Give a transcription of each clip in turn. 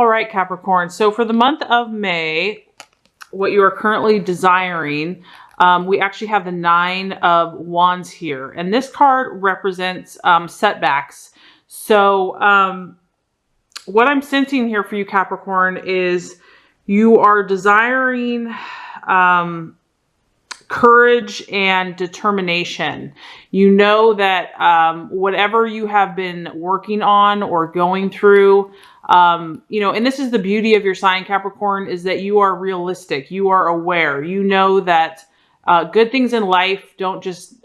All right, Capricorn. So for the month of May, what you are currently desiring, we actually have the 9 of Wands here. And this card represents setbacks. So what I'm sensing here for you, Capricorn, is you are desiring courage and determination. You know that whatever you have been working on or going through, you know, and this is the beauty of your sign, Capricorn, is that you are realistic. You are aware. You know that good things in life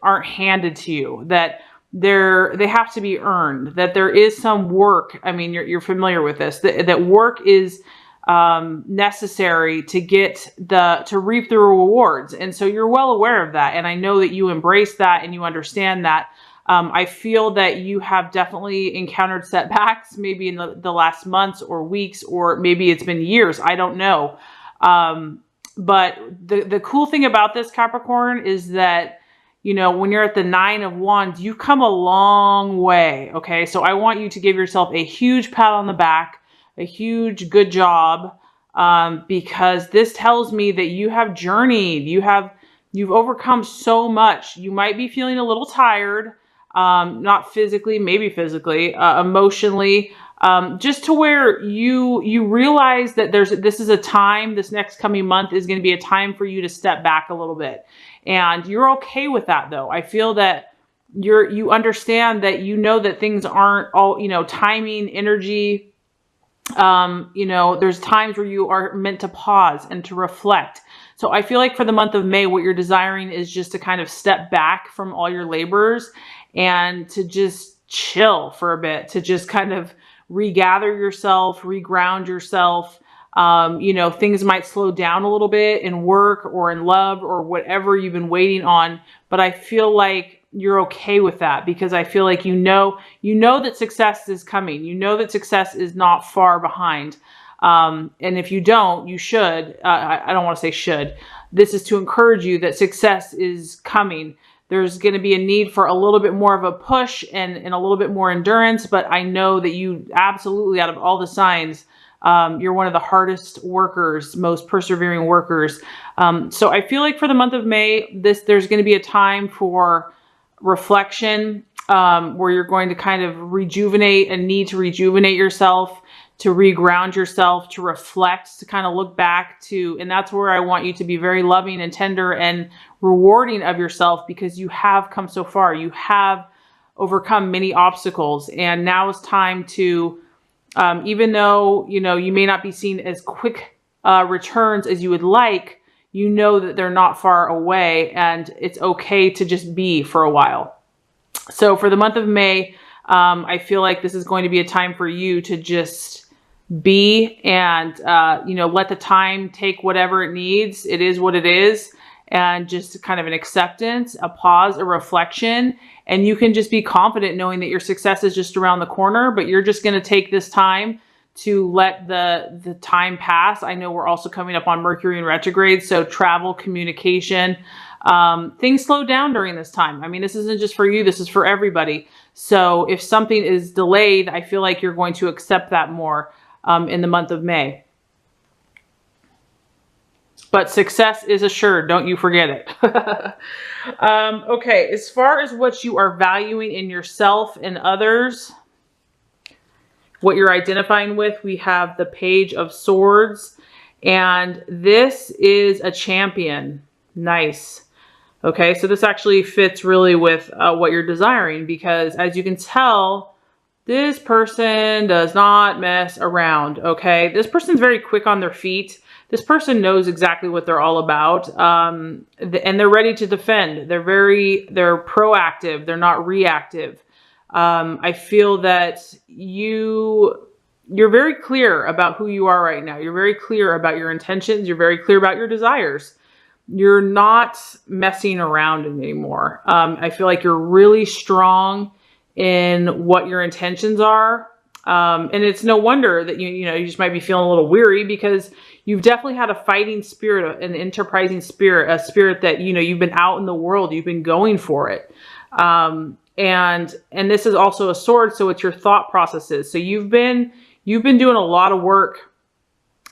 aren't handed to you, that they have to be earned, that there is some work. I mean, you're familiar with this, that work is necessary to to reap the rewards. And so you're well aware of that. And I know that you embrace that and you understand that. I feel that you have definitely encountered setbacks, maybe in the last months or weeks, or maybe it's been years. I don't know. But the cool thing about this, Capricorn, is that, you know, when you're at the 9 of Wands, you've come a long way. Okay. So I want you to give yourself a huge pat on the back, a huge good job, because this tells me that you have journeyed. You've overcome so much. You might be feeling a little tired, not physically, maybe physically, emotionally, just to where you realize that this is a time, this next coming month is going to be a time for you to step back a little bit. And you're okay with that, though. I feel that you understand that, you know, that things aren't all, you know, timing, energy. You know, there's times where you are meant to pause and to reflect. So I feel like for the month of May, what you're desiring is just to kind of step back from all your labors and to just chill for a bit, to just kind of regather yourself, reground yourself. You know, things might slow down a little bit in work or in love or whatever you've been waiting on. But I feel like you're okay with that, because I feel like you know that success is coming. You know that success is not far behind. And if you don't, you should. I don't want to say should. This is to encourage you that success is coming. There's going to be a need for a little bit more of a push and a little bit more endurance. But I know that you absolutely, out of all the signs, you're one of the hardest workers, most persevering workers. So I feel like for the month of May, there's going to be a time for reflection, where you're going to kind of rejuvenate and need to rejuvenate yourself, to reground yourself, to reflect, to kind of look back to, and that's where I want you to be very loving and tender and rewarding of yourself, because you have come so far. You have overcome many obstacles, and now it's time to, even though, you know, you may not be seeing as quick returns as you would like, you know that they're not far away, and it's okay to just be for a while. So for the month of May, I feel like this is going to be a time for you to just be and, you know, let the time take whatever it needs. It is what it is. And just kind of an acceptance, a pause, a reflection. And you can just be confident knowing that your success is just around the corner, but you're just going to take this time to let the time pass. I know we're also coming up on Mercury in retrograde, so travel, communication, things slow down during this time. I mean, this isn't just for you, this is for everybody. So if something is delayed, I feel like you're going to accept that more in the month of May. But success is assured, don't you forget it. Okay, as far as what you are valuing in yourself and others, what you're identifying with, we have the Page of Swords, and this is a champion. Nice. Okay, so this actually fits really with what you're desiring, because as you can tell, this person does not mess around. Okay, this person's very quick on their feet. This person knows exactly what they're all about, and they're ready to defend. They're proactive. They're not reactive. I feel that you're very clear about who you are right now. You're very clear about your intentions. You're very clear about your desires. You're not messing around anymore. I feel like you're really strong in what your intentions are. And it's no wonder that you just might be feeling a little weary, because you've definitely had a fighting spirit, an enterprising spirit, a spirit that, you've been out in the world, you've been going for it. And this is also a sword. So it's your thought processes. So you've been you've been doing a lot of work,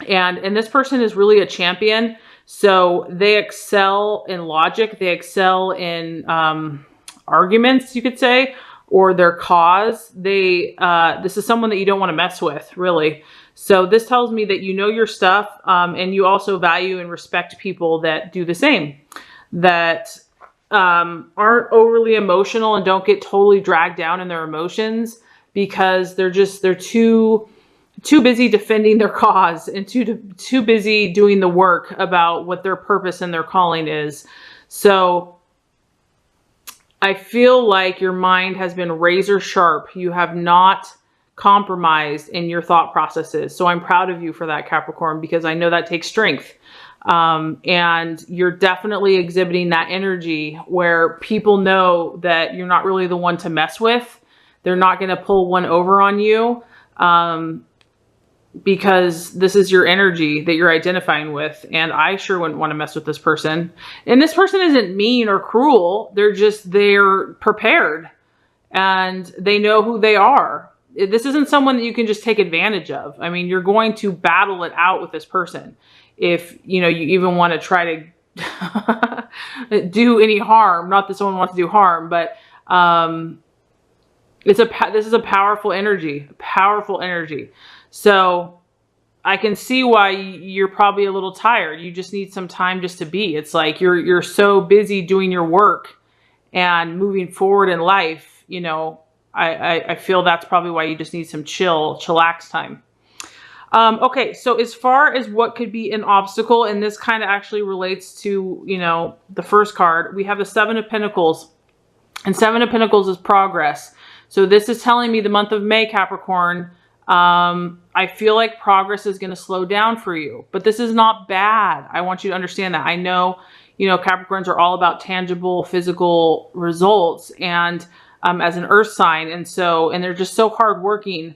and this person is really a champion. So they excel in logic. They excel in arguments, you could say, or their cause. This is someone that you don't want to mess with, really. So this tells me that you know your stuff, and you also value and respect people that do the same, that aren't overly emotional and don't get totally dragged down in their emotions, because they're too busy defending their cause and too busy doing the work about what their purpose and their calling is. So I feel like your mind has been razor sharp. You have not compromised in your thought processes. So I'm proud of you for that, Capricorn, because I know that takes strength. And you're definitely exhibiting that energy where people know that you're not really the one to mess with. They're not going to pull one over on you, because this is your energy that you're identifying with. And I sure wouldn't want to mess with this person. And this person isn't mean or cruel. They're prepared and they know who they are. This isn't someone that you can just take advantage of. I mean, you're going to battle it out with this person. If, you even want to try to do any harm, not that someone wants to do harm, but, this is a powerful energy, So I can see why you're probably a little tired. You just need some time just to be. It's like you're so busy doing your work and moving forward in life. I feel that's probably why you just need some chillax time. Okay, so as far as what could be an obstacle, and this kind of actually relates to, the first card, we have the Seven of Pentacles, and Seven of Pentacles is progress. So this is telling me the month of May, Capricorn, I feel like progress is going to slow down for you, but this is not bad. I want you to understand that. I know, Capricorns are all about tangible, physical results, and as an earth sign. And they're just so hardworking,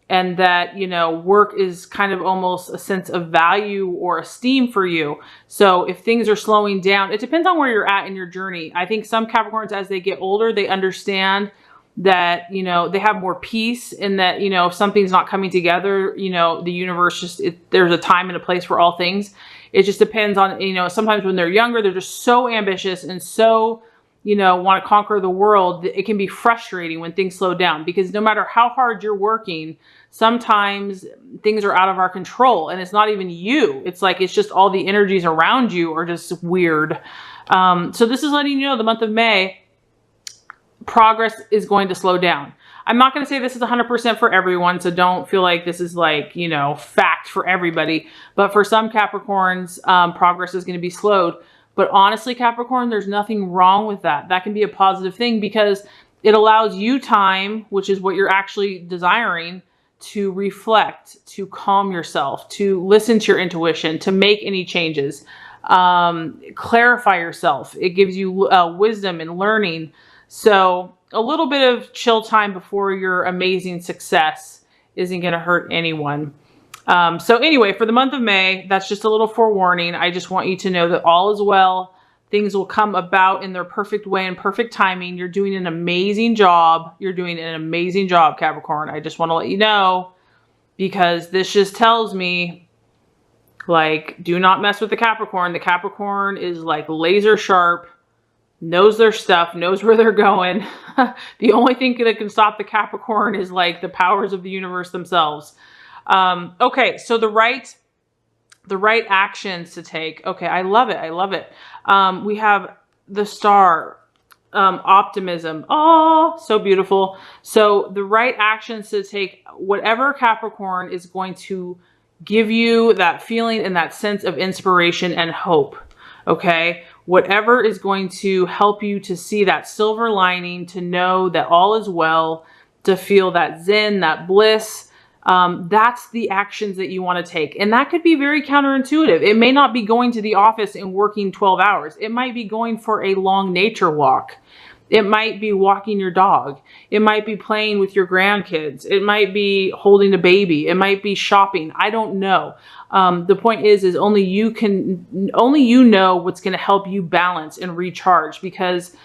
and that, work is kind of almost a sense of value or esteem for you. So if things are slowing down, it depends on where you're at in your journey. I think some Capricorns, as they get older, they understand that, they have more peace, and that, if something's not coming together, the universe there's a time and a place for all things. It just depends on, sometimes when they're younger, they're just so ambitious and so, want to conquer the world. It can be frustrating when things slow down, because no matter how hard you're working, sometimes things are out of our control, and it's not even you. It's like, it's just all the energies around you are just weird. So this is letting you know the month of May, progress is going to slow down. I'm not going to say this is 100% for everyone, so don't feel like this is like, fact for everybody. But for some Capricorns, progress is going to be slowed. But honestly, Capricorn, there's nothing wrong with that. That can be a positive thing, because it allows you time, which is what you're actually desiring, to reflect, to calm yourself, to listen to your intuition, to make any changes, clarify yourself. It gives you wisdom and learning. So a little bit of chill time before your amazing success isn't going to hurt anyone. So anyway, for the month of May, that's just a little forewarning. I just want you to know that all is well. Things will come about in their perfect way and perfect timing. You're doing an amazing job. You're doing an amazing job, Capricorn. I just want to let you know, because this just tells me, like, do not mess with the Capricorn. The Capricorn is like laser sharp, knows their stuff, knows where they're going. The only thing that can stop the Capricorn is like the powers of the universe themselves. Okay, so the right actions to take. Okay, I love it. I love it. We have the Star, optimism. Oh, so beautiful. So the right actions to take, whatever Capricorn is going to give you that feeling and that sense of inspiration and hope. Okay, whatever is going to help you to see that silver lining, to know that all is well, to feel that zen, that bliss. That's the actions that you want to take. And that could be very counterintuitive. It may not be going to the office and working 12 hours. It might be going for a long nature walk. It might be walking your dog. It might be playing with your grandkids. It might be holding a baby. It might be shopping. I don't know. The point is only you know what's going to help you balance and recharge, because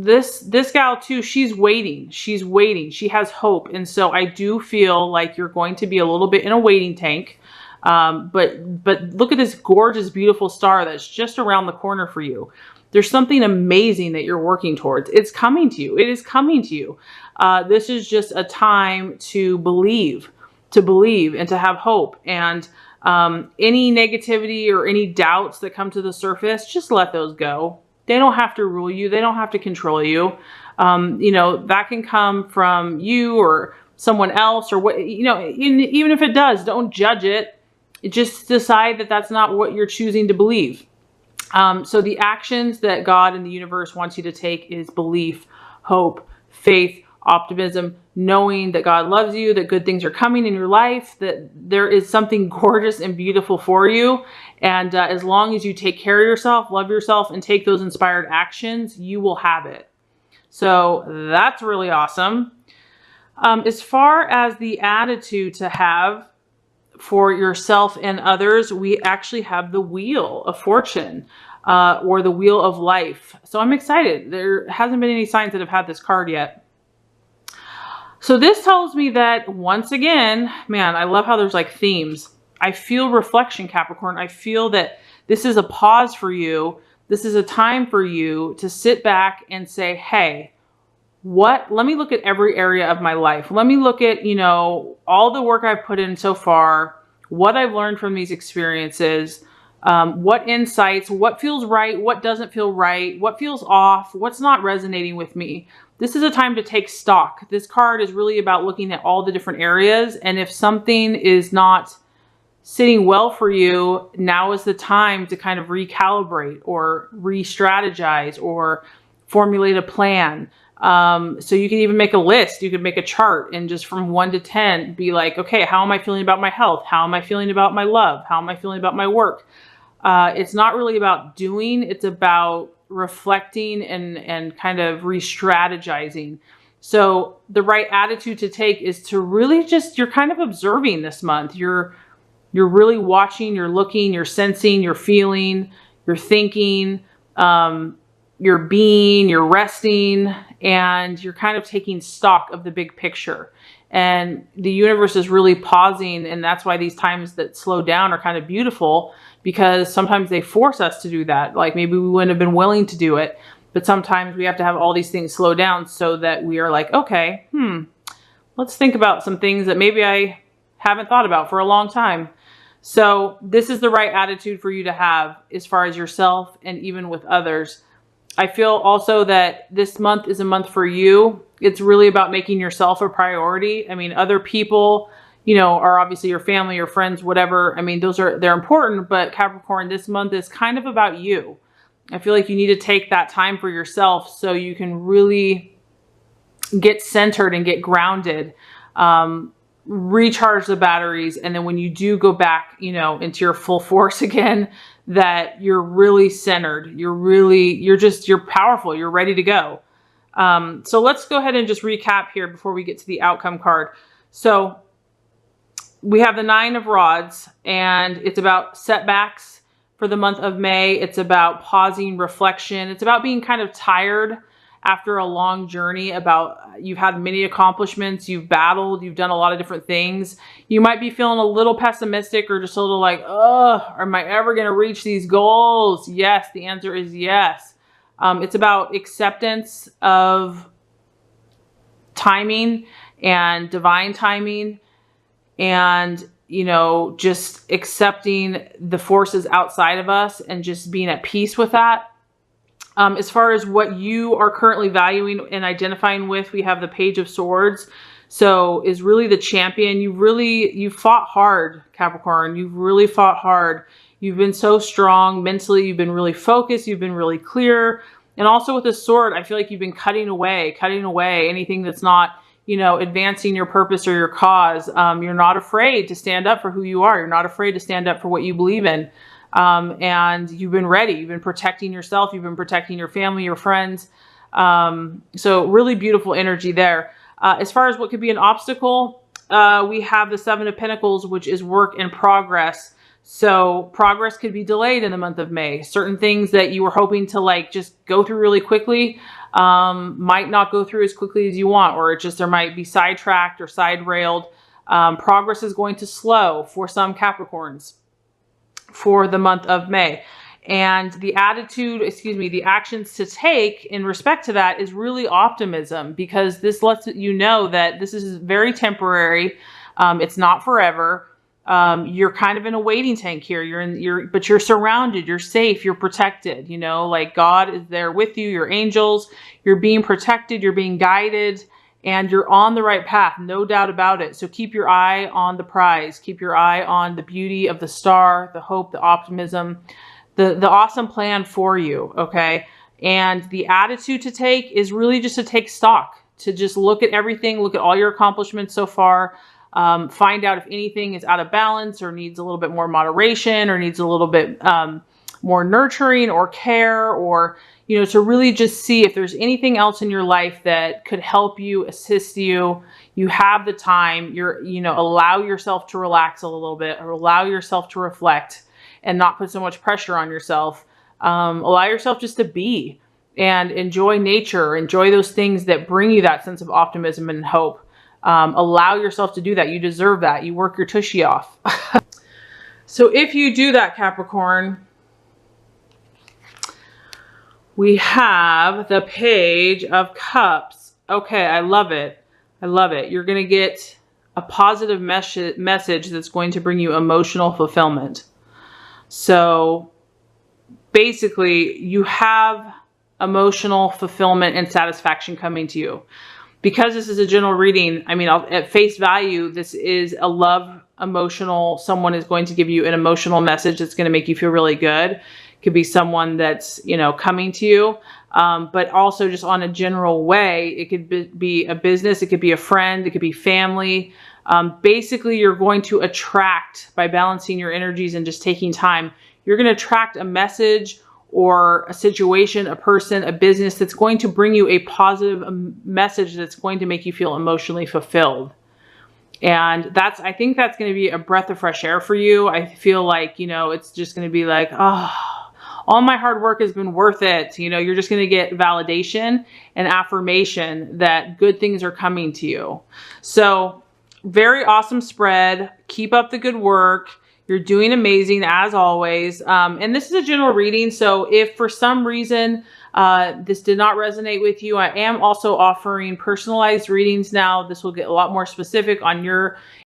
this gal too, she's waiting. She's waiting. She has hope. And so I do feel like you're going to be a little bit in a waiting tank. But look at this gorgeous, beautiful star that's just around the corner for you. There's something amazing that you're working towards. It's coming to you. It is coming to you. This is just a time to believe and to have hope. And any negativity or any doubts that come to the surface, just let those go. They don't have to rule you. They don't have to control you. You know, that can come from you or someone else or what, you know, even if it does, don't judge it. Just decide that that's not what you're choosing to believe. So the actions that God and the universe wants you to take is belief, hope, faith, optimism, knowing that God loves you, that good things are coming in your life, that there is something gorgeous and beautiful for you. And as long as you take care of yourself, love yourself, and take those inspired actions, you will have it. So that's really awesome. As far as the attitude to have for yourself and others, we actually have the Wheel of Fortune, or the Wheel of Life. So I'm excited. There hasn't been any signs that have had this card yet. So this tells me that once again, man, I love how there's like themes. I feel reflection, Capricorn. I feel that this is a pause for you. This is a time for you to sit back and say, hey, let me look at every area of my life. Let me look at, you know, all the work I've put in so far, what I've learned from these experiences, what insights, what feels right, what doesn't feel right, what feels off, what's not resonating with me. This is a time to take stock. This card is really about looking at all the different areas. And if something is not sitting well for you, now is the time to kind of recalibrate or re-strategize or formulate a plan. So you can even make a list. You could make a chart and just from 1 to 10 be like, okay, how am I feeling about my health? How am I feeling about my love? How am I feeling about my work? It's not really about doing. It's about reflecting and kind of re-strategizing. So the right attitude to take is to really just, you're kind of observing this month. You're really watching, you're looking, you're sensing, you're feeling, you're thinking, you're being, you're resting, and you're kind of taking stock of the big picture. And the universe is really pausing, and that's why these times that slow down are kind of beautiful, because sometimes they force us to do that. Like maybe we wouldn't have been willing to do it, but sometimes we have to have all these things slow down so that we are like, okay, let's think about some things that maybe I haven't thought about for a long time. So this is the right attitude for you to have as far as yourself and even with others. I feel also that this month is a month for you. It's really about making yourself a priority. I mean, other people, you know, are obviously your family, your friends, whatever. I mean, they're important, but Capricorn, this month is kind of about you. I feel like you need to take that time for yourself so you can really get centered and get grounded, recharge the batteries. And then when you do go back, you know, into your full force again, that you're really centered. You're powerful. You're ready to go. So let's go ahead and just recap here before we get to the outcome card. So we have the 9 of Rods, and it's about setbacks for the month of May. It's about pausing, reflection. It's about being kind of tired after a long journey, about you've had many accomplishments, you've battled, you've done a lot of different things. You might be feeling a little pessimistic or just a little like, am I ever going to reach these goals? Yes, the answer is yes. It's about acceptance of timing and divine timing, and, you know, just accepting the forces outside of us and just being at peace with that. As far as what you are currently valuing and identifying with, we have the Page of Swords. So is really the champion. You fought hard, Capricorn. You've really fought hard. You've been so strong mentally. You've been really focused. You've been really clear. And also with the sword, I feel like you've been cutting away anything that's not, you know, advancing your purpose or your cause. You're not afraid to stand up for who you are. You're not afraid to stand up for what you believe in. And you've been ready. You've been protecting yourself. You've been protecting your family, your friends. So really beautiful energy there. As far as what could be an obstacle, we have the Seven of Pentacles, which is work in progress. So progress could be delayed in the month of May. Certain things that you were hoping to like just go through really quickly might not go through as quickly as you want, or it just there might be sidetracked or side railed. Progress is going to slow for some Capricorns for the month of May. And the attitude, the actions to take in respect to that is really optimism, because this lets you know that this is very temporary. It's not forever. You're kind of in a waiting tank here. But you're surrounded, you're safe, you're protected, you know, like God is there with you, your angels, you're being protected, you're being guided, and you're on the right path, no doubt about it. So keep your eye on the prize, keep your eye on the beauty of the star, the hope, the optimism, the awesome plan for you. Okay. And the attitude to take is really just to take stock, to just look at everything, look at all your accomplishments so far. Find out if anything is out of balance or needs a little bit more moderation or needs a little bit more nurturing or care, or, you know, to really just see if there's anything else in your life that could help you, assist you. You have the time, allow yourself to relax a little bit, or allow yourself to reflect and not put so much pressure on yourself. Allow yourself just to be and enjoy nature, enjoy those things that bring you that sense of optimism and hope. Allow yourself to do that. You deserve that. You work your tushy off. So if you do that, Capricorn, we have the Page of Cups. Okay, I love it. I love it. You're going to get a positive message that's going to bring you emotional fulfillment. So basically, you have emotional fulfillment and satisfaction coming to you. Because this is a general reading, I mean, at face value, this is a love emotional. Someone is going to give you an emotional message that's going to make you feel really good. It could be someone that's, coming to you. But also just on a general way, it could be a business, it could be a friend, it could be family. Basically, you're going to attract, by balancing your energies and just taking time, you're going to attract a message or a situation, a person, a business that's going to bring you a positive message that's going to make you feel emotionally fulfilled. And I think that's going to be a breath of fresh air for you. I feel like, it's just going to be like, oh, all my hard work has been worth it. You're just going to get validation and affirmation that good things are coming to you. So very awesome spread. Keep up the good work. You're doing amazing as always. And this is a general reading. So if for some reason this did not resonate with you, I am also offering personalized readings now. This will get a lot more specific on your